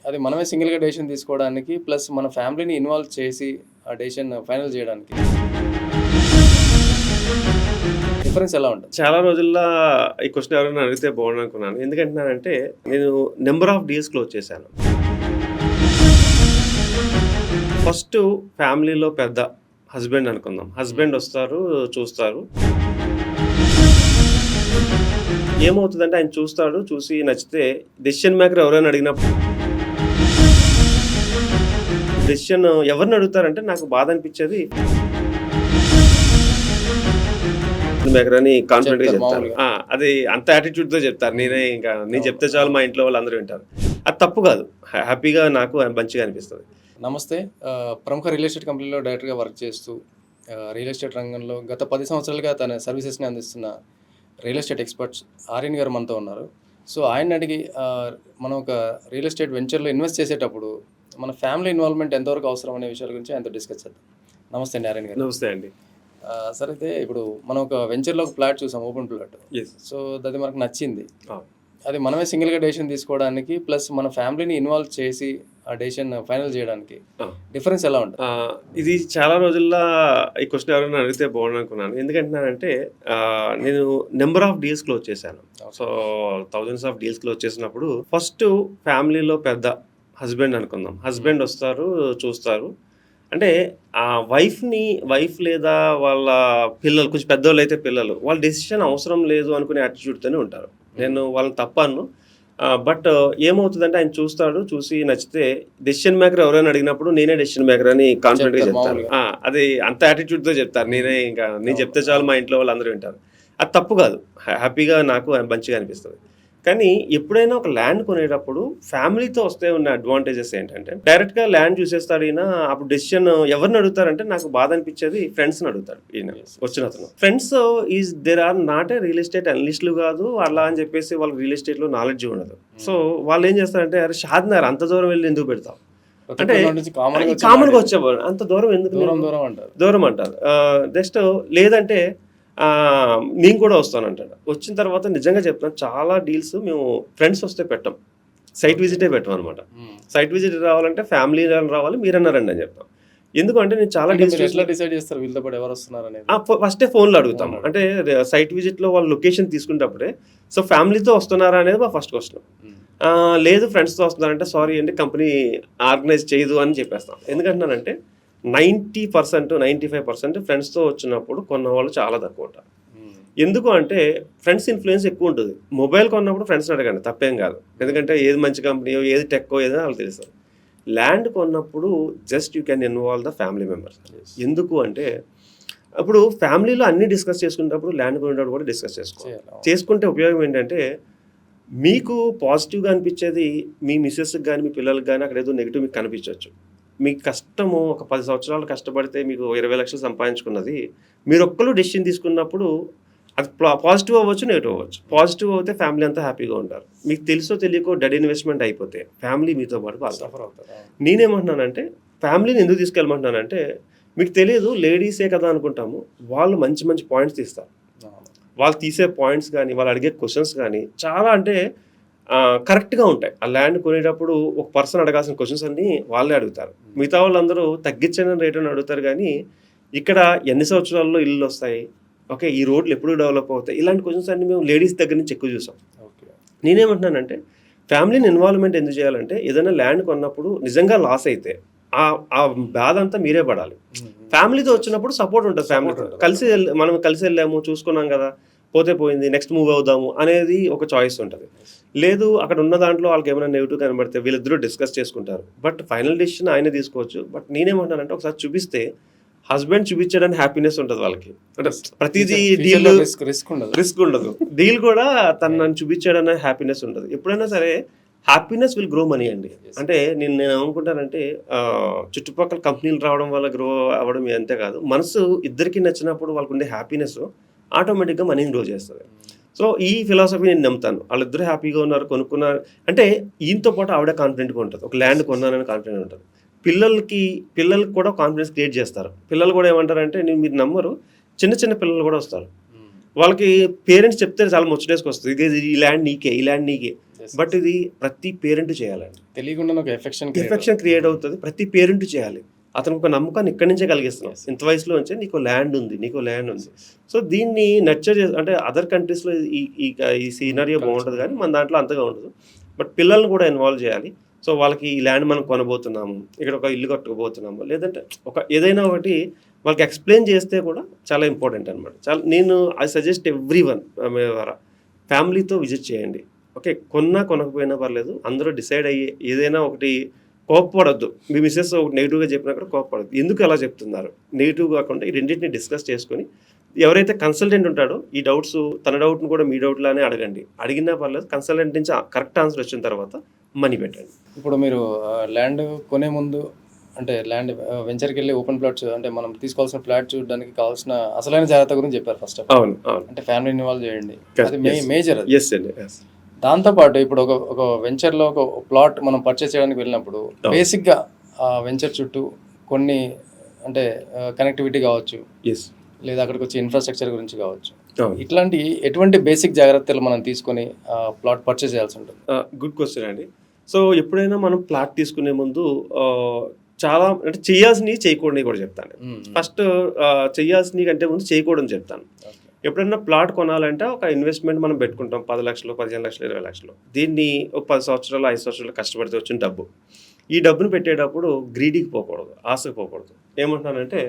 అది మనమే సింగిల్‌గా డెసిషన్ తీసుకోవడానికి ప్లస్ మన ఫ్యామిలీని ఇన్వాల్వ్ చేసి ఆ డెసిషన్ ఫైనల్ చేయడానికి డిఫరెన్స్ ఎలా ఉంటుంది? చాలా రోజుల్లో ఈ క్వెషన్ ఎవరైనా అడిగితే బాగుండు అనుకున్నాను. ఎందుకంటున్నానంటే నేను నంబర్ ఆఫ్ డీల్స్ క్లోజ్ చేశాను. ఫస్ట్ ఫ్యామిలీలో పెద్ద హస్బెండ్ అనుకుందాం. హస్బెండ్ వస్తారు, చూస్తారు. ఏమవుతుందంటే ఆయన చూస్తాడు, చూసి నచ్చితే డెసిషన్ మేకర్ ఎవరైనా అడిగినప్పుడు డెసిషన్ ఎవరిని అడుగుతారంటే నాకు బాధ అనిపించేది మేకర్ అని కాన్ఫిడెంట్‌గా చెప్తారు. అది అంత యాటిట్యూడ్‌తో చెప్తారు. నేను చెప్తే చాలు మా ఇంట్లో వాళ్ళందరూ వింటారు. అది తప్పు కాదు. హ్యాపీగా నాకు మంచిగా అనిపిస్తది. నమస్తే. ప్రముఖ రియల్ ఎస్టేట్ కంపెనీలో డైరెక్టర్‌గా వర్క్ చేస్తూ రియల్ ఎస్టేట్ రంగంలో గత 10 సంవత్సరాలుగా తన సర్వీసెస్‌ని అందిస్తున్న రియల్ ఎస్టేట్ ఎక్స్పర్ట్స్ ఆర్యన్ గారు మనతో ఉన్నారు. సో ఆయన్ని అడిగి మనం ఒక రియల్ ఎస్టేట్ వెంచర్‌లో ఇన్వెస్ట్ చేసేటప్పుడు మన ఫ్యామిలీ ఇన్వాల్వ్‌మెంట్ ఎంతవరకు అవసరం అనే విషయాల గురించి ఆయనతో డిస్కస్ చేద్దాం. నమస్తే అండి ఆర్యన్ గారు. నమస్తే అండి. సార్ అయితే ఇప్పుడు మనం ఒక వెంచర్‌లో ఒక ప్లాట్ చూసాం, ఓపెన్ ప్లాట్. యెస్. సో అది మనకు నచ్చింది. ఆ! అది మనమే సింగిల్‌గా డెసిషన్ తీసుకోవడానికి ప్లస్ మన ఫ్యామిలీని ఇన్వాల్వ్ చేసి ఆ డెసిషన్ ఫైనల్ చేయడానికి డిఫరెన్స్ ఎలా ఉంటుంది? ఇది చాలా రోజుల్లో ఈ క్వెషన్ ఎవరైనా అడిగితే బాగుండు అనుకున్నాను. ఎందుకంటున్నానంటే నేను నంబర్ ఆఫ్ డీల్స్ క్లోజ్ చేశాను. So thousands of deals close చేసినప్పుడు ఫస్ట్ ఫ్యామిలీలో పెద్ద హస్బెండ్ అనుకుందాం. హస్బెండ్ వస్తారు, చూస్తారు. అంటే ఆ వైఫ్ లేదా వాళ్ళ పిల్లలు కొంచెం పెద్దోళ్ళు అయితే పిల్లలు వాళ్ళ డెసిషన్ అవసరం లేదు అనుకునే యాటిట్యూడ్తోనే ఉంటారు. నేను వాళ్ళని తప్పను. బట్ ఏమవుతుందంటే ఆయన చూస్తాడు, చూసి నచ్చితే డెసిషన్ మేకర్ ఎవరైనా అడిగినప్పుడు నేనే డెసిషన్ మేకర్ అని కాన్ఫిడెంట్‌గా చెప్తాను. అది అంత యాటిట్యూడ్‌తో చెప్తారు. నేను చెప్తే చాలు మా ఇంట్లో వాళ్ళందరూ వింటారు. అది తప్పు కాదు. హ్యాపీగా నాకు మంచిగా అనిపిస్తది. కానీ ఎప్పుడైనా ఒక ల్యాండ్ కొనేటప్పుడు ఫ్యామిలీతో వస్తే ఉన్న అడ్వాంటేజెస్ ఏంటంటే డైరెక్ట్‌గా ల్యాండ్ చూసేస్తాడు ఈయన. అప్పుడు డెసిషన్ ఎవరిని అడుగుతారంటే నాకు బాధ అనిపించేది ఫ్రెండ్స్‌ని అడుగుతాడు ఈయన వచ్చిన అతను. Friends there are not a real estate అనలిస్టులు కాదు అలా అని చెప్పేసి వాళ్ళకి రియల్ ఎస్టేట్‌లో నాలెడ్జ్ ఉండదు. సో వాళ్ళు ఏం చేస్తారంటే అరే షాద్‌నగర్ అంత దూరం వెళ్ళి ఎందుకు పెడతావు అంటే కామన్‌గా వచ్చేవాడు అంత దూరం ఎందుకు దూరం అంటారు. నెక్స్ట్ లేదంటే నేను కూడా వస్తానంటాడు. వచ్చిన తర్వాత నిజంగా చెప్తాను చాలా డీల్స్ మేము ఫ్రెండ్స్ వస్తే పెట్టాం, సైట్ విజిటే పెట్టాం అనమాట. సైట్ విజిట్ రావాలంటే ఫ్యామిలీ రావాలి, మీరన్నా రండి అని చెప్తాం. ఎందుకంటే నేను చాలా డీల్స్ డిసైడ్ చేస్తారు వీళ్ళతో పాటు ఎవరు వస్తున్నారు అనేది. ఫస్టే ఫోన్లో అడుగుతాము. అంటే సైట్ విజిట్లో వాళ్ళు లొకేషన్ తీసుకునేటప్పుడే సో ఫ్యామిలీతో వస్తున్నారా అనేది మా ఫస్ట్ క్వశ్చన్. లేదు ఫ్రెండ్స్తో వస్తున్నారంటే సారీ అండి కంపెనీ ఆర్గనైజ్ చేయదు అని చెప్పేస్తాం. ఎందుకంటున్నానంటే 90%, 95% ఫ్రెండ్స్తో వచ్చినప్పుడు కొన్న వాళ్ళు చాలా తక్కువ ఉంటారు. ఎందుకు అంటే ఫ్రెండ్స్ ఇన్ఫ్లుయెన్స్ ఎక్కువ ఉంటుంది. మొబైల్ కొన్నప్పుడు ఫ్రెండ్స్ని అడగండి, తప్పేం కాదు. ఎందుకంటే ఏది మంచి కంపెనీయో ఏది టెక్కో ఏదో వాళ్ళకి తెలుస్తుంది. ల్యాండ్ కొన్నప్పుడు just you can involve the family members. ఎందుకు అంటే ఇప్పుడు ఫ్యామిలీలో అన్ని డిస్కస్ చేసుకునేటప్పుడు ల్యాండ్ కొనేటప్పుడు కూడా డిస్కస్ చేసుకుంటే ఉపయోగం ఏంటంటే మీకు పాజిటివ్గా అనిపించేది మీ మిస్సెస్కి కానీ మీ పిల్లలకి కానీ అక్కడ ఏదో నెగిటివ్ మీకు కనిపించవచ్చు. మీకు కష్టము ఒక 10 సంవత్సరాలు కష్టపడితే మీకు 20 లక్షలు సంపాదించుకున్నది మీరు ఒక్కరు డెసిషన్ తీసుకున్నప్పుడు అది పాజిటివ్ అవ్వచ్చు, నెగిటివ్ అవ్వచ్చు. పాజిటివ్ అయితే ఫ్యామిలీ అంతా హ్యాపీగా ఉంటారు. మీకు తెలుసో తెలియకో డెడ్ ఇన్వెస్ట్మెంట్ అయిపోతే ఫ్యామిలీ మీతో పాటు బాగా సఫర్ అవుతారు. నేనేమంటున్నానంటే ఫ్యామిలీని ఎందుకు తీసుకెళ్ళమంటున్నానంటే మీకు తెలియదు లేడీసే కదా అనుకుంటాము, వాళ్ళు మంచి మంచి పాయింట్స్ తీస్తారు. వాళ్ళు తీసే పాయింట్స్ కానీ వాళ్ళు అడిగే క్వశ్చన్స్ కానీ చాలా అంటే కరెక్ట్గా ఉంటాయి. ఆ ల్యాండ్ కొనేటప్పుడు ఒక పర్సన్ అడగాల్సిన క్వశ్చన్స్ అన్నీ వాళ్ళే అడుగుతారు. మిగతా వాళ్ళందరూ తగ్గించిన రేటు అని అడుగుతారు. కానీ ఇక్కడ ఎన్ని సంవత్సరాల్లో ఇల్లు వస్తాయి, ఓకే ఈ రోడ్లు ఎప్పుడు డెవలప్ అవుతాయి, ఇలాంటి క్వశ్చన్స్ అన్ని మేము లేడీస్ దగ్గర నుంచి ఎక్కువ చూసాం. నేనేమంటున్నానంటే ఫ్యామిలీని ఇన్వాల్వ్మెంట్ ఎందుకు చేయాలంటే ఏదైనా ల్యాండ్ కొన్నప్పుడు నిజంగా లాస్ అయితే ఆ బాధ అంతా మీరే పడాలి. ఫ్యామిలీతో వచ్చినప్పుడు సపోర్ట్ ఉంటుంది. ఫ్యామిలీతో మనం కలిసి వెళ్ళాము, చూసుకున్నాం కదా, పోతే పోయింది, నెక్స్ట్ మూవ్ అవుదాము అనేది ఒక చాయిస్ ఉంటుంది. లేదు అక్కడ ఉన్న దాంట్లో వాళ్ళకి ఏమైనా నెగిటివ్ కనబడితే వీళ్ళిద్దరూ డిస్కస్ చేసుకుంటారు. బట్ ఫైనల్ డెసిషన్ ఆయనే తీసుకోవచ్చు. బట్ నేనేమంటానంటే ఒకసారి చూపిస్తే హస్బెండ్ చూపించడానికి హ్యాపీనెస్ ఉంటుంది వాళ్ళకి. అంటే ప్రతిదీ డీల్ రిస్క్ ఉండదు. డీల్ కూడా నన్ను చూపించాడనే హ్యాపీనెస్ ఉంటుంది. ఎప్పుడైనా సరే హ్యాపీనెస్ విల్ గ్రో మనీ అండి. అంటే నేను ఏమనుకుంటానంటే చుట్టుపక్కల కంపెనీలు రావడం వల్ల గ్రో అవ్వడం అంతే కాదు, మనసు ఇద్దరికి నచ్చినప్పుడు వాళ్ళకు ఉండే హ్యాపీనెస్ ఆటోమేటిక్గా మనీని గ్రో చేస్తుంది. సో ఈ ఫిలాసఫీ నేను నమ్ముతాను. వాళ్ళిద్దరూ హ్యాపీగా ఉన్నారు, కొనుక్కున్నారు అంటే ఈయనతో పాటు ఆవిడ కాన్ఫిడెంట్గా ఉంటుంది. ఒక ల్యాండ్ కొన్నానని కాన్ఫిడెంట్ ఉంటుంది. పిల్లలకి కూడా కాన్ఫిడెన్స్ క్రియేట్ చేస్తారు. పిల్లలు కూడా ఏమంటారంటే మీరు నమ్మరు, చిన్న చిన్న పిల్లలు కూడా వస్తారు. వాళ్ళకి పేరెంట్స్ చెప్తే చాలా ముచ్చటేసుకు వస్తుంది, ఈ ల్యాండ్ నీకే, ఈ ల్యాండ్ నీకే. బట్ ఇది ప్రతి పేరెంట్ చేయాలండి. తెలియకుండా ఒక ఎఫెక్షన్ క్రియేట్ అవుతుంది, ప్రతి పేరెంట్ చేయాలి. అతనికి ఒక నమ్మకాన్ని ఇక్కడి నుంచే కలిగిస్తున్నాం. ఇంత వయసులో నుంచే నీకు ల్యాండ్ ఉంది. సో దీన్ని నర్చర్ అంటే అదర్ కంట్రీస్లో ఈ సీనరియో బాగుంటుంది కానీ మన దాంట్లో అంతగా ఉండదు. బట్ పిల్లల్ని కూడా ఇన్వాల్వ్ చేయాలి. సో వాళ్ళకి ఈ ల్యాండ్ మనం కొనబోతున్నాము, ఇక్కడ ఒక ఇల్లు కట్టుకోబోతున్నాము, లేదంటే ఏదైనా ఒకటి వాళ్ళకి ఎక్స్ప్లెయిన్ చేస్తే కూడా చాలా ఇంపార్టెంట్ అనమాట. ఐ సజెస్ట్ ఎవ్రీవన్ ఫ్యామిలీతో విజిట్ చేయండి. ఓకే, కొనకపోయినా పర్లేదు, అందరూ డిసైడ్ అయ్యి ఏదైనా ఒకటి కోప్పడద్దు. మీ మిస్సెస్ ఒకటి నెగిటివ్గా చెప్పినా కూడా కోప్పడద్దు. ఎందుకు అలా చెప్తున్నారు, నెగిటివ్ కాకుండా ఈ రెండింటిని డిస్కస్ చేసుకొని ఎవరైతే కన్సల్టెంట్ ఉంటాడో ఈ డౌట్స్, తన డౌట్ని కూడా మీ డౌట్లానే అడగండి. అడిగినా పర్లేదు, కన్సల్టెంట్ నుంచి కరెక్ట్ ఆన్సర్ వచ్చిన తర్వాత మనీ పెట్టండి. ఇప్పుడు మీరు ల్యాండ్ కొనే ముందు అంటే ల్యాండ్ వెంచర్కి వెళ్ళి ఓపెన్ ప్లాట్స్ అంటే మనం తీసుకోవాల్సిన ఫ్లాట్ చూడడానికి కావాల్సిన అసలైన జాగ్రత్త గురించి చెప్పారు ఫస్ట్. అవును, అంటే ఫ్యామిలీ ఇన్వాల్వ్ చేయండి, అది మేజర్. ఎస్ అండి. దాంతోపాటు ఇప్పుడు ఒక వెంచర్లో ఒక ప్లాట్ మనం పర్చేస్ చేయడానికి వెళ్ళినప్పుడు బేసిక్గా ఆ వెంచర్ చుట్టూ కొన్ని అంటే కనెక్టివిటీ కావచ్చు, లేదా అక్కడికి వచ్చే ఇన్ఫ్రాస్ట్రక్చర్ గురించి కావచ్చు, ఇట్లాంటి ఎటువంటి బేసిక్ జాగ్రత్తలు మనం తీసుకొని ప్లాట్ పర్చేస్ చేయాల్సి ఉంటుంది? గుడ్ క్వశ్చన్ అండి. సో ఎప్పుడైనా మనం ప్లాట్ తీసుకునే ముందు చాలా అంటే చేయాల్సినవి చేయకూడని కూడా చెప్తాను. ఫస్ట్ చేయాల్సినవి కంటే ముందు చేయకూడదని చెప్తాను. ఎప్పుడైనా ప్లాట్ కొనాలంటే ఒక ఇన్వెస్ట్మెంట్ మనం పెట్టుకుంటాం, 10 లక్షలు, 15 లక్షలు, 20 లక్షలు. దీన్ని ఒక 10 సంవత్సరాలు, 5 సంవత్సరాలు కష్టపడితే వచ్చిన డబ్బు. ఈ డబ్బును పెట్టేటప్పుడు గ్రీడీకి పోకూడదు, ఆశకు పోకూడదు. ఏమంటున్నానంటే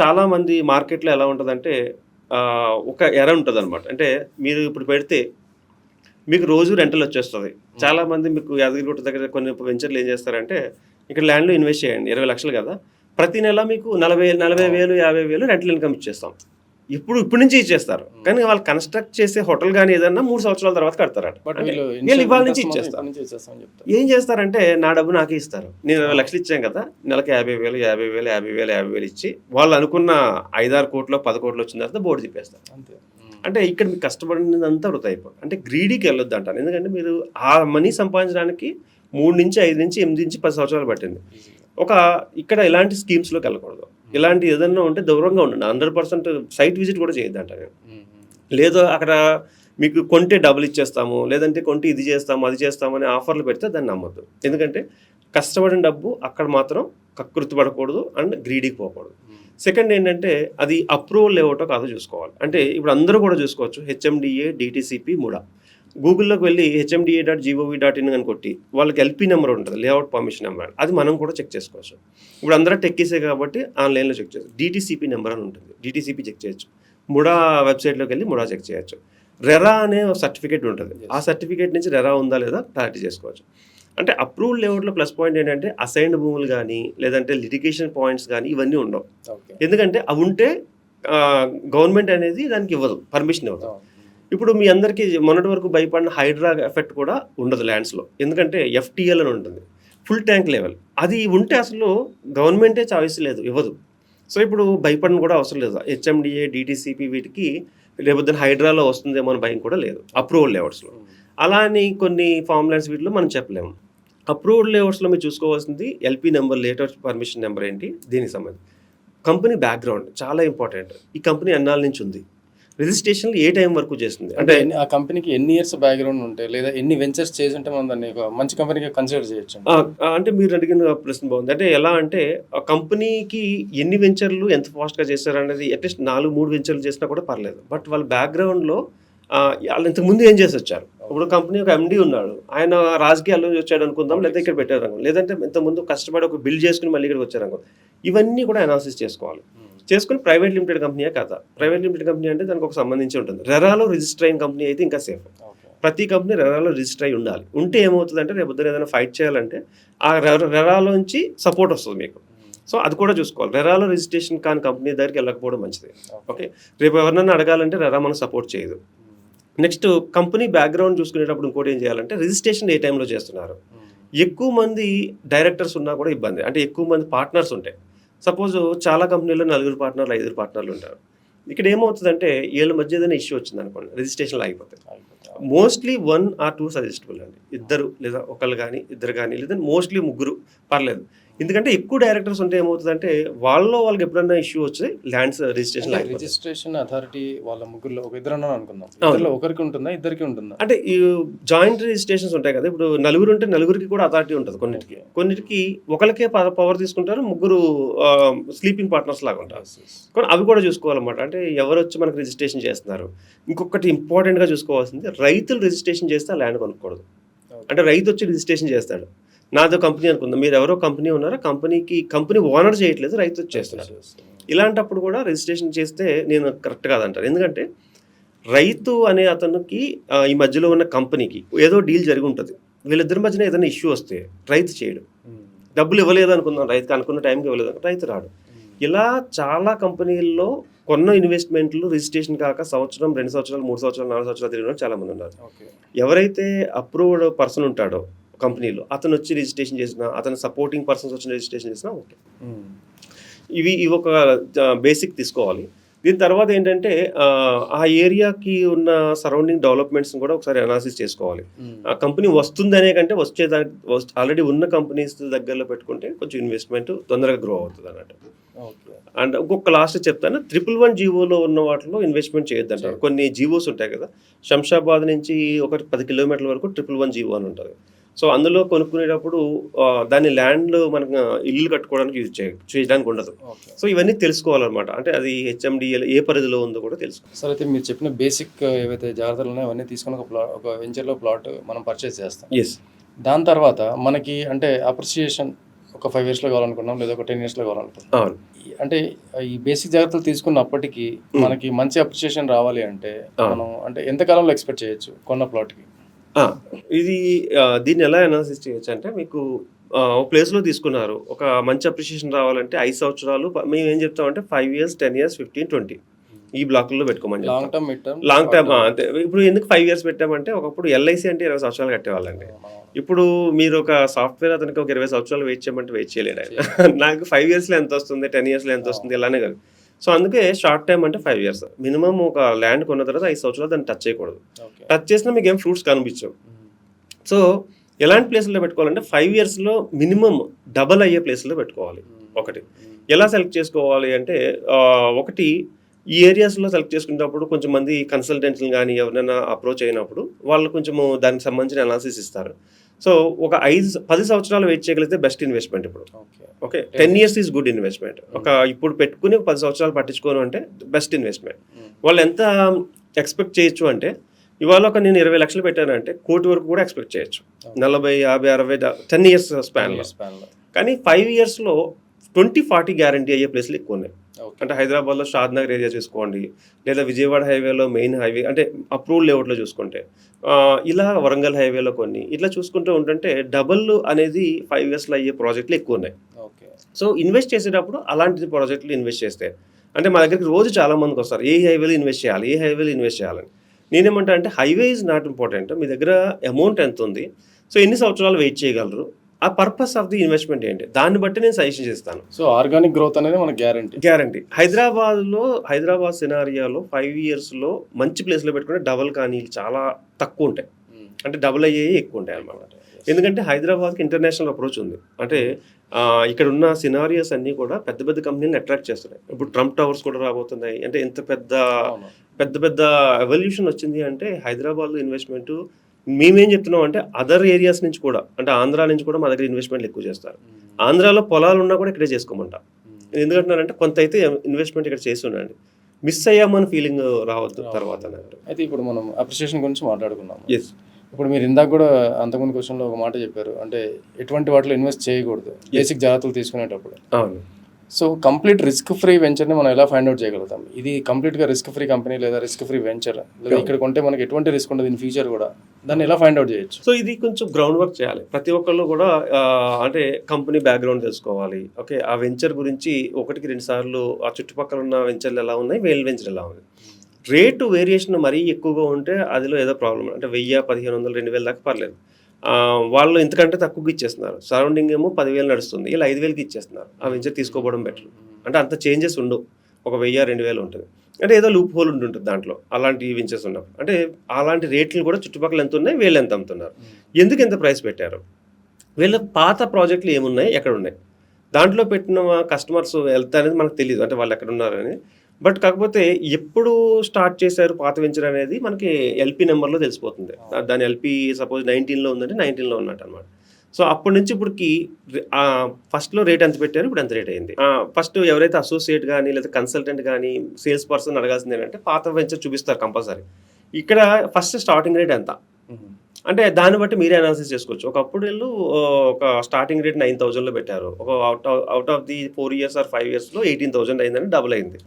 చాలామంది మార్కెట్లో ఎలా ఉంటుందంటే ఒక ఎర ఉంటుంది అనమాట. అంటే మీరు ఇప్పుడు పెడితే మీకు రోజు రెంటల్ వచ్చేస్తుంది. చాలామంది మీకు యాదగిరిగుట్ట దగ్గర కొన్ని వెంచర్లు ఏం చేస్తారంటే ఇక్కడ ల్యాండ్లో ఇన్వెస్ట్ చేయండి, 20 లక్షలు కదా, ప్రతి నెల మీకు 40,000, 50,000 రెంటల్ ఇన్కమ్ ఇచ్చేస్తాం. ఇప్పుడు నుంచి ఇచ్చేస్తారు. కానీ వాళ్ళు కన్స్ట్రక్ట్ చేసే హోటల్ కానీ ఏదన్నా 3 సంవత్సరాల తర్వాత కడతారట. వీళ్ళు ఇవాళ నుంచి ఇచ్చేస్తారు. ఏం చేస్తారంటే నా డబ్బు నాకే ఇస్తారు. నేను 20 లక్షలు ఇచ్చాను కదా, నెలకి 50,000 ఇచ్చి వాళ్ళు అనుకున్న 5-6 కోట్లు 10 కోట్లు వచ్చిన తర్వాత బోర్డు తిప్పేస్తారు. అంటే ఇక్కడ మీకు కష్టపడినంతా వృధా అయిపోతుంది. అంటే గ్రీడీకి వెళ్ళొద్దు అంటాను. ఎందుకంటే మీరు ఆ మనీ సంపాదించడానికి 3 నుంచి 5 నుంచి 8 నుంచి 10 సంవత్సరాలు పట్టింది. ఇక్కడ ఇలాంటి స్కీమ్స్లోకి వెళ్ళకూడదు. ఇలాంటి ఏదన్నా ఉంటే దూరంగా ఉండండి. 100% సైట్ విజిట్ కూడా చేయొద్దంట నేను. లేదు అక్కడ మీకు కొంటే డబ్బులు ఇచ్చేస్తాము, లేదంటే కొంటే ఇది చేస్తాము, అది చేస్తాము అని ఆఫర్లు పెడితే దాన్ని నమ్మొద్దు. ఎందుకంటే కష్టపడిన డబ్బు అక్కడ మాత్రం కకృతి పడకూడదు అండ్ గ్రీడీకి పోకూడదు. సెకండ్ ఏంటంటే అది అప్రూవల్ లేవటో కాదో చూసుకోవాలి. అంటే ఇప్పుడు అందరూ కూడా చూసుకోవచ్చు, హెచ్ఎండిఏ, డిటిసిపి, ముడా. గూగుల్లోకి వెళ్ళి hmda.gov.in అని కొట్టి వాళ్ళకి ఎల్పి నెంబర్ ఉంటుంది, లేఅవుట్ పర్మిషన్ నెంబర్, అది మనం కూడా చెక్ చేసుకోవచ్చు. ఇప్పుడు అందరూ టెక్కీసే కాబట్టి ఆన్లైన్లో చెక్ చేయొచ్చు. డిటిసిపి నెంబర్ అని ఉంటుంది, డిటిసిపి చెక్ చేయొచ్చు. ముడా వెబ్సైట్లోకి వెళ్ళి ముడా చెక్ చేయొచ్చు. రెరా అనే సర్టిఫికేట్ ఉంటుంది, ఆ సర్టిఫికేట్ నుంచి రెరా ఉందా లేదా క్లారిటీ చేసుకోవచ్చు. అంటే అప్రూవ్డ్ లేఅవుట్లో ప్లస్ పాయింట్ ఏంటంటే అసైన్డ్ భూములు కానీ లేదంటే లిటిగేషన్ పాయింట్స్ కానీ ఇవన్నీ ఉండవు. ఎందుకంటే అవి ఉంటే గవర్నమెంట్ అనేది దానికి ఇవ్వదు, పర్మిషన్ ఇవ్వదు. ఇప్పుడు మీ అందరికీ మొన్నటి వరకు భయపడిన హైడ్రా ఎఫెక్ట్ కూడా ఉండదు ల్యాండ్స్లో. ఎందుకంటే FTL అని ఉంటుంది, ఫుల్ ట్యాంక్ లెవెల్. అది ఉంటే అసలు గవర్నమెంటే చాయిస్ లేదు, ఇవ్వదు. సో ఇప్పుడు భయపడిన కూడా అవసరం లేదు. హెచ్ఎండిఏ, డిటిసిపి వీటికి లేకపోతే హైడ్రాలో వస్తుందేమో అని భయం కూడా లేదు అప్రూవల్ లేఅవుట్స్లో. అలా అని కొన్ని ఫామ్ ల్యాండ్స్ వీటిలో మనం చెప్పలేము. అప్రూవల్ లేఅవుట్స్లో మీరు చూసుకోవాల్సింది LP number, later permission number ఏంటి, దీనికి సంబంధించి కంపెనీ బ్యాక్గ్రౌండ్ చాలా ఇంపార్టెంట్. ఈ కంపెనీ ఎన్నాళ్ళ నుంచి ఉంది, రిజిస్ట్రేషన్ ఏ టైం వరకు చేస్తుంది, అంటే ఆ కంపెనీకి ఎన్ని ఇయర్స్ బ్యాక్గ్రౌండ్ ఉంటాయి, లేదా ఎన్ని వెంచర్స్ చేసి ఉంటే మనం దాన్ని మంచి కంపెనీగా కన్సిడర్ చేయొచ్చు. అంటే మీరు అడిగిన ప్రశ్న బాగుంది. అంటే ఎలా అంటే ఆ కంపెనీకి ఎన్ని వెంచర్లు ఎంత ఫాస్ట్గా చేస్తారు అనేది, అట్లీస్ట్ 4-3 వెంచర్లు చేసినా కూడా పర్లేదు. బట్ వాళ్ళ బ్యాక్గ్రౌండ్లో వాళ్ళు ఇంతకుముందు ఏం చేసి వచ్చారు. ఇప్పుడు కంపెనీ ఒక MD ఉన్నాడు, ఆయన రాజకీయాల్లో వచ్చాడు అనుకుందాం, లేదా ఇక్కడ పెట్టారు అనుకుందాం, లేదంటే ఇంతకుముందు కష్టపడి ఒక బిల్డ్ చేసుకుని మళ్ళీ ఇక్కడికి వచ్చారు అనుకుందాం. ఇవన్నీ కూడా అనాలిసిస్ చేసుకోవాలి. చేసుకుని ప్రైవేట్ లిమిటెడ్ కంపెనీయే కదా. ప్రైవేట్ లిమిటెడ్ కంపెనీ అంటే దానికి ఒక సంబంధించి ఉంటుంది. రెరాలో రిజిస్టర్ అయిన కంపెనీ అయితే ఇంకా సేఫ్. ప్రతి కంపెనీ రెరాలో రిజిస్టర్ అయి ఉండాలి. ఉంటే ఏమవుతుందంటే రేపు పొద్దున ఏదైనా ఫైట్ చేయాలంటే ఆ రెరాలోంచి సపోర్ట్ వస్తుంది మీకు. సో అది కూడా చూసుకోవాలి. రెరాలో రిజిస్ట్రేషన్ కాని కంపెనీ దగ్గరికి వెళ్ళకపోవడం మంచిది. ఓకే, రేపు ఎవరినైనా అడగాలంటే రెరా మనకు సపోర్ట్ చేయదు. నెక్స్ట్ కంపెనీ బ్యాక్గ్రౌండ్ చూసుకునేటప్పుడు ఇంకోటి ఏం చేయాలంటే రిజిస్ట్రేషన్ ఏ టైంలో చేస్తున్నారు. ఎక్కువ మంది డైరెక్టర్స్ ఉన్నా కూడా ఇబ్బంది. అంటే ఎక్కువ మంది పార్ట్నర్స్ ఉంటాయి. సపోజ్ చాలా కంపెనీలో 4 పార్ట్నర్లు 5 పార్ట్నర్లు ఉంటారు. ఇక్కడ ఏమవుతుందంటే వీళ్ళ మధ్య ఏదైనా ఇష్యూ వచ్చింది అనుకోండి, రిజిస్ట్రేషన్లో అయిపోతాయి. మోస్ట్లీ 1 or 2 సజెస్టబుల్ అండి. 2 లేదా ఒకళ్ళు కానీ 2 కానీ, లేదా మోస్ట్లీ 3 పర్లేదు. ఎందుకంటే ఎక్కువ డైరెక్టర్స్ ఉంటే ఏమవుతుందంటే వాళ్ళకి ఎప్పుడన్నా ఇష్యూ వచ్చి ల్యాండ్స్ రిజిస్ట్రేషన్ రిజిస్ట్రేషన్ అథారిటీ వాళ్ళ ముగ్గురులో ఒక ఇద్దరు అన్నారు అనుకుందాం, ఇద్దరిలో ఒకరికి ఉంటుందా ఇద్దరికి ఉంటుందా? అంటే ఈ జాయింట్ రిజిస్ట్రేషన్స్ ఉంటాయి కదా, ఇప్పుడు నలుగురు ఉంటే నలుగురికి కూడా అథారిటీ ఉంటుంది. కొన్నిటికి ఒకరికే పవర్ తీసుకుంటారు, ముగ్గురు స్లీపింగ్ పార్ట్నర్స్ లాగా ఉంటారు. కానీ అవి కూడా చూసుకోవాలన్నమాట. అంటే ఎవరు వచ్చి మనకు రిజిస్ట్రేషన్ చేస్తున్నారు. ఇంకొకటి ఇంపార్టెంట్గా చూసుకోవాల్సింది, రైతులు రిజిస్ట్రేషన్ చేస్తే ఆ ల్యాండ్ కొనుక్కోకూడదు. అంటే రైతు వచ్చి రిజిస్ట్రేషన్ చేస్తాడు, నాదో కంపెనీ అనుకుందాం, మీరు ఎవరో కంపెనీ ఉన్నారో కంపెనీ ఓనర్ చేయట్లేదు, రైతు వచ్చి చేస్తున్నారు. ఇలాంటప్పుడు కూడా రిజిస్ట్రేషన్ చేస్తే నేను కరెక్ట్ కాదంటారు. ఎందుకంటే రైతు అనే అతనికి ఈ మధ్యలో ఉన్న కంపెనీకి ఏదో డీల్ జరిగి ఉంటుంది, వీళ్ళిద్దరి మధ్యన ఏదైనా ఇష్యూ వస్తే రైతు చేయడు, డబ్బులు ఇవ్వలేదు అనుకుందాం, రైతుకి అనుకున్న టైంకి ఇవ్వలేదు, రైతు రాడు. ఇలా చాలా కంపెనీల్లో కొన్న ఇన్వెస్ట్మెంట్లు రిజిస్ట్రేషన్ కాక సంవత్సరం, 2 సంవత్సరాలు, 3 సంవత్సరాలు, 4 సంవత్సరాలు తిరిగిన చాలా మంది ఉన్నారు. ఎవరైతే అప్రూవ్డ్ పర్సన్ ఉంటాడో కంపెనీలో అతను వచ్చి రిజిస్ట్రేషన్ చేసినా, అతను సపోర్టింగ్ పర్సన్స్ వచ్చి రిజిస్ట్రేషన్ చేసినా ఓకే. ఇవి ఒక బేసిక్ తీసుకోవాలి. దీని తర్వాత ఏంటంటే ఆ ఏరియాకి ఉన్న సరౌండింగ్ డెవలప్మెంట్స్ని కూడా ఒకసారి అనాలిసిస్ చేసుకోవాలి. ఆ కంపెనీ వస్తుందనే కంటే ఆల్రెడీ ఉన్న కంపెనీస్ దగ్గరలో పెట్టుకుంటే కొంచెం ఇన్వెస్ట్మెంట్ తొందరగా గ్రో అవుతుంది అన్నట్టు. అండ్ ఇంకొక లాస్ట్ చెప్తాను, 111 జీవోలో ఉన్న వాటిలో ఇన్వెస్ట్మెంట్ చేయొద్దంటారు. కొన్ని జీవోస్ ఉంటాయి కదా, శంషాబాద్ నుంచి ఒక 10 కిలోమీటర్ల వరకు 111 జీవో అని ఉంటుంది. సో అందులో కొనుక్కునేటప్పుడు దాని ల్యాండ్ మనకు ఇల్లు కట్టుకోవడానికి యూజ్ చేయడానికి ఉండదు. సో ఇవన్నీ తెలుసుకోవాలన్నమాట. అంటే అది హెచ్ఎండిఎల్ ఏ పరిధిలో ఉందో కూడా తెలుసుకోవాలి. సార్, అయితే మీరు చెప్పిన బేసిక్ ఏవైతే జాగ్రత్తలు ఉన్నాయో అవన్నీ తీసుకొని ఒక వెంచర్లో ప్లాట్ మనం పర్చేస్ చేస్తాం. దాని తర్వాత మనకి అంటే అప్రిసియేషన్ ఒక 5 yearsలో కావాలనుకున్నాం, లేదా ఒక 10 yearsలో కావాలనుకున్నాం. అంటే ఈ బేసిక్ జాగ్రత్తలు తీసుకున్నప్పటికీ మనకి మంచి అప్రిసియేషన్ రావాలి అంటే మనం అంటే ఎంత కాలంలో ఎక్స్పెక్ట్ చేయొచ్చు కొన్న ప్లాట్కి? దీన్ని ఎలా అనాలిసిస్ చేయొచ్చు అంటే, మీకు ఒక ప్లేస్లో తీసుకున్నారు, ఒక మంచి అప్రిషియేషన్ రావాలంటే 5 సంవత్సరాలు మేము ఏం చెప్తామంటే 5 years, 10 years, 15, 20 ఈ బ్లాక్లో పెట్టుకోమని. లాంగ్ టర్మ్ అంతే. ఇప్పుడు ఎందుకు 5 years పెట్టామంటే, ఒకప్పుడు ఎల్ఐసి అంటే 20 సంవత్సరాలు కట్టేవాళ్ళండి. ఇప్పుడు మీరు ఒక సాఫ్ట్వేర్ అతనికి ఒక 20 సంవత్సరాలు వెయిట్ చేయమంటే వెయిట్ చేయలేడు ఆయన. నాకు 5 yearsలో ఎంత వస్తుంది, 10 yearsలో ఎంత వస్తుంది, ఇలానే కాదు. సో అందుకే షార్ట్ టైం అంటే 5 years. మినిమం ఒక ల్యాండ్ కొన్న తర్వాత 5 సంవత్సరాలు దాన్ని టచ్ చేయకూడదు. టచ్ చేసినా మీకు ఏం ఫ్రూట్స్ కనిపించవు. సో ఎలాంటి ప్లేస్లో పెట్టుకోవాలంటే 5 yearsలో మినిమం డబల్ అయ్యే ప్లేస్లో పెట్టుకోవాలి. ఒకటి ఎలా సెలెక్ట్ చేసుకోవాలి అంటే, ఒకటి ఈ ఏరియాస్లో సెలెక్ట్ చేసుకునేటప్పుడు కొంచెం మంది కన్సల్టెంట్స్ని కానీ ఎవరైనా అప్రోచ్ అయినప్పుడు వాళ్ళు కొంచెము దానికి సంబంధించిన అనాలిసిస్ ఇస్తారు. సో ఒక 10 సంవత్సరాలు వెయిట్ చేయగలిగితే బెస్ట్ ఇన్వెస్ట్మెంట్. ఇప్పుడు okay 10 years is good investment. ఇప్పుడు పెట్టుకుని 10 సంవత్సరాలు పట్టించుకోను అంటే బెస్ట్ ఇన్వెస్ట్మెంట్. వాళ్ళు ఎంత ఎక్స్పెక్ట్ చేయొచ్చు అంటే, ఇవాళ నేను 20 లక్షలు పెట్టానంటే 1 కోటి వరకు కూడా ఎక్స్పెక్ట్ చేయొచ్చు. 40, 50, 60 10 years స్పాన్లో. కానీ 5 yearsలో 20-40 గ్యారంటీ అయ్యే ప్లేస్లు ఎక్కువ ఉన్నాయి. అంటే హైదరాబాద్లో షాద్ నగర్ ఏరియా చూసుకోండి, లేదా విజయవాడ హైవేలో మెయిన్ హైవే అంటే అప్రూవ్డ్ లేఅవుట్లో చూసుకుంటే, ఇలా వరంగల్ హైవేలో కొన్ని ఇట్లా చూసుకుంటూ ఉంటుంటే డబల్ అనేది 5 yearsలో అయ్యే ప్రాజెక్టులు ఎక్కువ ఉన్నాయి. సో ఇన్వెస్ట్ చేసేటప్పుడు అలాంటి ప్రాజెక్టులు ఇన్వెస్ట్ చేస్తే, అంటే మా దగ్గరికి రోజు చాలా మందికి వస్తారు, ఏ హైవేలో ఇన్వెస్ట్ చేయాలని. నేనేమంటా అంటే, హైవే ఈజ్ నాట్ ఇంపార్టెంట్, మీ దగ్గర అమౌంట్ ఎంత ఉంది, సో ఎన్ని సంవత్సరాలు వెయిట్ చేయగలరు, ఆ పర్పస్ ఆఫ్ ది ఇన్వెస్ట్మెంట్ ఏంటి, దాన్ని బట్టి నేను సజెషన్ చేస్తాను. సో ఆర్గానిక్ గ్రోత్ అనేది మనకు గ్యారంటీ. హైదరాబాద్ సినారియాలో 5 yearsలో మంచి ప్లేస్లో పెట్టుకుంటే డబల్ కానీ చాలా తక్కువ ఉంటాయి. అంటే డబుల్ అయ్యేవి ఎక్కువ ఉంటాయి అన్నమాట. ఎందుకంటే హైదరాబాద్కి ఇంటర్నేషనల్ అప్రోచ్ ఉంది. అంటే ఇక్కడ ఉన్న సినారియోస్ అన్నీ కూడా పెద్ద పెద్ద కంపెనీలను అట్రాక్ట్ చేస్తున్నాయి. ఇప్పుడు ట్రంప్ టవర్స్ కూడా రాబోతున్నాయి. అంటే ఎంత పెద్ద ఎవల్యూషన్ వచ్చింది అంటే హైదరాబాద్లో ఇన్వెస్ట్మెంట్. మేమేం చెప్తున్నాం అంటే, అదర్ ఏరియాస్ నుంచి కూడా, అంటే ఆంధ్రా నుంచి కూడా మా దగ్గర ఇన్వెస్ట్మెంట్లు ఎక్కువ చేస్తారు. ఆంధ్రాలో పొలాలు ఉన్నా కూడా ఇక్కడే చేసుకోమంటా. ఎందుకంటున్నారంటే, కొంత అయితే ఇన్వెస్ట్మెంట్ ఇక్కడ చేసి ఉండండి, మిస్ అయ్యామని ఫీలింగ్ రావద్దు తర్వాత. అయితే ఇప్పుడు మనం అప్రిషియేషన్ గురించి మాట్లాడుకున్నాం. ఇప్పుడు మీరు ఇందాక కూడా అంతకుముందు క్వశ్చన్లో ఒక మాట చెప్పారు, అంటే ఎటువంటి వాటిలో ఇన్వెస్ట్ చేయకూడదు బేసిక్ జాగ్రత్తలు తీసుకునేటప్పుడు. అవును. సో కంప్లీట్ రిస్క్ ఫ్రీ వెంచర్ని మనం ఎలా ఫైండ్ అవుట్ చేయగలుగుతాం? ఇది కంప్లీట్గా రిస్క్ ఫ్రీ కంపెనీ లేదా రిస్క్ ఫ్రీ వెంచర్, లేదా ఇక్కడ కొంటే మనకి ఎటువంటి రిస్క్ ఉండదు ఇన్ ఫ్యూచర్ కూడా, దాన్ని ఎలా ఫైండ్ అవుట్ చేయొచ్చు? సో ఇది కొంచెం గ్రౌండ్ వర్క్ చేయాలి. ప్రతి ఒక్కళ్ళు కూడా అంటే కంపెనీ బ్యాక్గ్రౌండ్ తెలుసుకోవాలి. ఓకే, ఆ వెంచర్ గురించి 1-2 సార్లు ఆ చుట్టుపక్కల ఉన్న వెంచర్లు ఎలా ఉన్నాయి, వేల్ వెంచర్ ఎలా ఉంది, రేటు వేరియేషన్ మరీ ఎక్కువగా ఉంటే అదిలో ఏదో ప్రాబ్లం. అంటే 1000, 1500, 2000 దాకా పర్లేదు. వాళ్ళు ఇంతకంటే తక్కువకి ఇచ్చేస్తున్నారు. సరౌండింగ్ ఏమో 10,000 నడుస్తుంది, ఇలా 5,000కి ఇచ్చేస్తున్నారు. ఆ వెంచర్ తీసుకోవడం బెటర్. అంటే అంత చేంజెస్ ఉండవు, ఒక 1000, 2000 ఉంటుంది. అంటే ఏదో లూప్ హోల్ ఉంటుంది దాంట్లో అలాంటి వెంచర్స్ ఉన్నప్పుడు. అంటే అలాంటి రేట్లు కూడా చుట్టుపక్కల ఎంత ఉన్నాయి, వీళ్ళు ఎంత అమ్ముతున్నారు, ఎందుకు ఎంత ప్రైస్ పెట్టారు, వీళ్ళ పాత ప్రాజెక్టులు ఏమున్నాయి, ఎక్కడ ఉన్నాయి. దాంట్లో పెట్టిన కస్టమర్స్ వెళ్తా అనేది మనకు తెలియదు, అంటే వాళ్ళు ఎక్కడ ఉన్నారని. బట్ కాకపోతే ఎప్పుడు స్టార్ట్ చేశారు పాత వెంచర్ అనేది మనకి ఎల్పి నెంబర్లో తెలిసిపోతుంది. దాని ఎల్పి సపోజ్ 19లో ఉందంటే 19లో ఉన్నట్టు అనమాట. సో అప్పటి నుంచి ఇప్పటికి ఫస్ట్లో రేట్ ఎంత పెట్టారు, ఇప్పుడు ఎంత రేట్ అయింది. ఫస్ట్ ఎవరైతే అసోసియేట్ కానీ లేదా కన్సల్టెంట్ కానీ సేల్స్ పర్సన్ అడగాల్సింది ఏంటంటే పాత వెంచర్ చూపిస్తారు కంపల్సరీ. ఇక్కడ ఫస్ట్ స్టార్టింగ్ రేట్ ఎంత అంటే దాన్ని బట్టి మీరే అనాలిసిస్ చేసుకోవచ్చు. ఒకప్పుడు వీళ్ళు ఒక స్టార్టింగ్ రేట్ 9,000లో పెట్టారు, ఒక out of the 4 years or 5 yearsలో 18,000 అయిందని డబుల్ అయింది.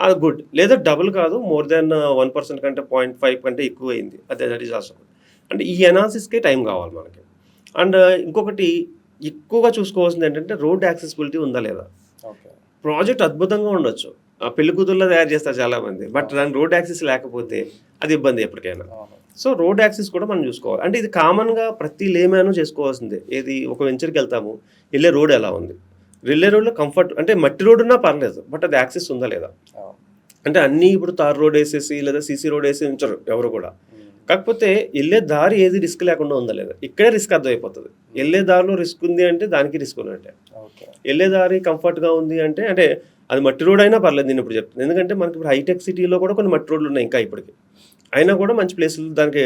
అది గుడ్. లేదా డబుల్ కాదు, మోర్ దెన్ 1% కంటే 0.5 కంటే ఎక్కువ అయింది, అదే దట్ ఈస్ ఆల్సో. అంటే ఈ అనాలిసిస్కే టైం కావాలి మనకి. అండ్ ఇంకొకటి ఎక్కువగా చూసుకోవాల్సింది ఏంటంటే రోడ్ యాక్సెసిబిలిటీ ఉందా లేదా. ప్రాజెక్ట్ అద్భుతంగా ఉండొచ్చు, పెళ్లి కూతుర్లో తయారు చేస్తారు చాలామంది, బట్ దాని రోడ్ యాక్సెస్ లేకపోతే అది ఇబ్బంది ఎప్పటికైనా. సో రోడ్ యాక్సెస్ కూడా మనం చూసుకోవాలి. అంటే ఇది కామన్గా ప్రతి లేమ్యాను చేసుకోవాల్సిందే. ఏది ఒక వెంచర్కి వెళ్తాము, వెళ్ళే రోడ్ ఎలా ఉంది, వెళ్ళే రోడ్లో కంఫర్ట్, అంటే మట్టి రోడ్ ఉన్నా పర్లేదు, బట్ అది యాక్సెస్ ఉందా లేదా. అంటే అన్నీ ఇప్పుడు తార్ రోడ్ వేసేసి లేదా సీసీ రోడ్ వేసి ఉంచరు ఎవరు కూడా. కాకపోతే వెళ్ళే దారి ఏది రిస్క్ లేకుండా ఉందా లేదా, ఇక్కడే రిస్క్ అర్థమైపోతుంది. వెళ్ళే దారిలో రిస్క్ ఉంది అంటే దానికి రిస్క్ ఉన్నట్టే. వెళ్ళే దారి కంఫర్ట్గా ఉంది అంటే అంటే అది మట్టి రోడ్ అయినా పర్లేదు, నేను ఇప్పుడు చెప్తాను. ఎందుకంటే మనకి ఇప్పుడు హైటెక్ సిటీలో కూడా కొన్ని మట్టి రోడ్లు ఉన్నాయి ఇంకా ఇప్పటికి, అయినా కూడా మంచి ప్లేసులు దానికి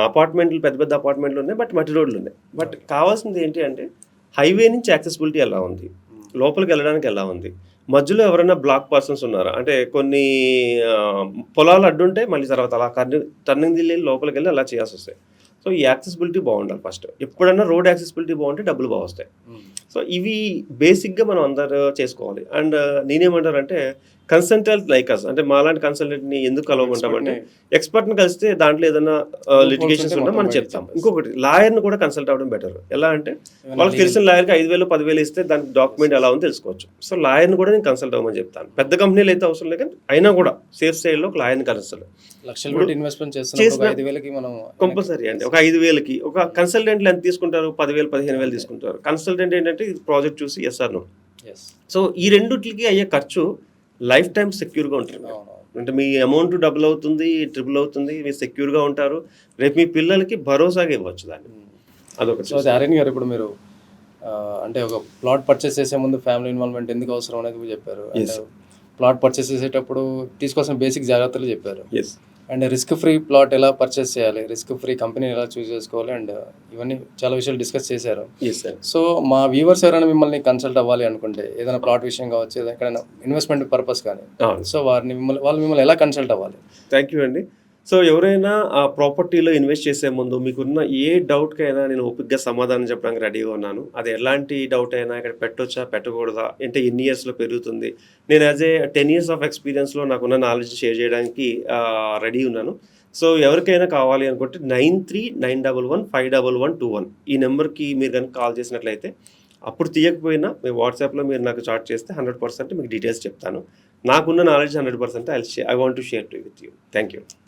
అపార్ట్మెంట్లు, పెద్ద పెద్ద అపార్ట్మెంట్లు ఉన్నాయి, బట్ మట్టి రోడ్లు ఉన్నాయి. బట్ కావాల్సింది ఏంటి అంటే హైవే నుంచి యాక్సెసిబిలిటీ ఎలా ఉంది, లోపలికి వెళ్ళడానికి ఎలా ఉంది, మధ్యలో ఎవరైనా బ్లాక్ పర్సన్స్ ఉన్నారా, అంటే కొన్ని పొలాలు అడ్డుంటే మళ్ళీ తర్వాత అలా టర్నింగ్ దిల్లి లోపలికి వెళ్ళి అలా చేయాల్సి వస్తాయి. సో ఈ యాక్సెసిబిలిటీ బాగుండాలి ఫస్ట్. ఎప్పుడన్నా రోడ్ యాక్సెసిబిలిటీ బాగుంటే డబ్బులు బాగా వస్తాయి. సో ఇవి బేసిక్గా మనం అందరూ చేసుకోవాలి. అండ్ నేనేమంటానంటే కన్సల్టెంట్ లైక్ అస్, అంటే మాలాంటి కన్సల్టెంట్ని ఎందుకు కలవమంటామంటే ఎక్స్పర్ట్ని కలిస్తే దాంట్లో ఏదైనా లిటిగేషన్స్ ఉంటే మనం చెప్తాం. ఇంకొకటి లాయర్ని కూడా కన్సల్ట్ అవ్వడం బెటర్. ఎలా అంటే వాళ్ళకి తెలిసిన లాయర్కి 5,000 10,000 ఇస్తే దానికి డాక్యుమెంట్ ఎలా ఉందో తెలుసుకోవచ్చు. సో లాయర్ని కూడా నేను కన్సల్ట్ అవ్వమని చెప్తాను. పెద్ద కంపెనీలు అయితే అవసరం లేదు, అయినా కూడా సేఫ్ సైడ్లో ఒక లాయర్ని కన్సల్ట్ కంపల్సరీ అండి. ఒక 5,000కి ఒక కన్సల్టెంట్లు ఎంత తీసుకుంటారు, 10,000 15,000 తీసుకుంటారు. కన్సల్టెంట్ ఏంటంటే ఇది ప్రాజెక్ట్ చూసి ఎస్ ఆర్ నో. సో ఈ రెండుకి అయ్యే ఖర్చు లైఫ్ టైం సెక్యూర్గా ఉంటుంది. అంటే మీ అమౌంట్ డబుల్ అవుతుంది, ట్రిపుల్ అవుతుంది, మీరు సెక్యూర్గా ఉంటారు. రేపు మీ పిల్లలకి భరోసాగా ఇవ్వచ్చు దాన్ని. అదొక. సో ఆర్యన్ గారు, ఇప్పుడు మీరు అంటే ఒక ప్లాట్ పర్చేస్ చేసే ముందు ఫ్యామిలీ ఇన్వాల్వ్మెంట్ ఎందుకు అవసరం అనేది చెప్పారు. ప్లాట్ పర్చేస్ చేసేటప్పుడు తీసుకోవాల్సిన బేసిక్ జాగ్రత్తలు చెప్పారు. అండ్ రిస్క్ ఫ్రీ ప్లాట్ ఎలా పర్చేస్ చేయాలి, రిస్క్ ఫ్రీ కంపెనీ ఎలా చూస్ చేసుకోవాలి, అండ్ ఇవన్నీ చాలా విషయాలు డిస్కస్ చేశారు. సో మా వ్యూవర్స్ ఎవరైనా మిమ్మల్ని కన్సల్ట్ అవ్వాలి అనుకుంటే, ఏదైనా ప్లాట్ విషయం కావచ్చు, ఎక్కడైనా ఇన్వెస్ట్మెంట్ పర్పస్ కానీ, సో వాళ్ళు మిమ్మల్ని ఎలా కన్సల్ట్ అవ్వాలి? థ్యాంక్ యూ అండి. సో ఎవరైనా ఆ ప్రాపర్టీలో ఇన్వెస్ట్ చేసే ముందు మీకున్న ఏ డౌట్కైనా నేను ఓపిక్గా సమాధానం చెప్పడానికి రెడీగా ఉన్నాను. అది ఎలాంటి డౌట్ అయినా, ఇక్కడ పెట్టొచ్చా పెట్టకూడదా, అంటే ఎన్ని ఇయర్స్లో పెరుగుతుంది, నేను యాజ్ ఏ 10 years ఆఫ్ ఎక్స్పీరియన్స్లో నాకున్న నాలెడ్జ్ షేర్ చేయడానికి రెడీ ఉన్నాను. సో ఎవరికైనా కావాలి అనుకుంటే 9391151121 ఈ నెంబర్కి మీరు కనుక కాల్ చేసినట్లయితే, అప్పుడు తీయకపోయినా మీ వాట్సాప్లో మీరు నాకు చాట్ చేస్తే 100% మీకు డీటెయిల్స్ చెప్తాను. నాకున్న knowledge 100% I want to share with you. Thank you.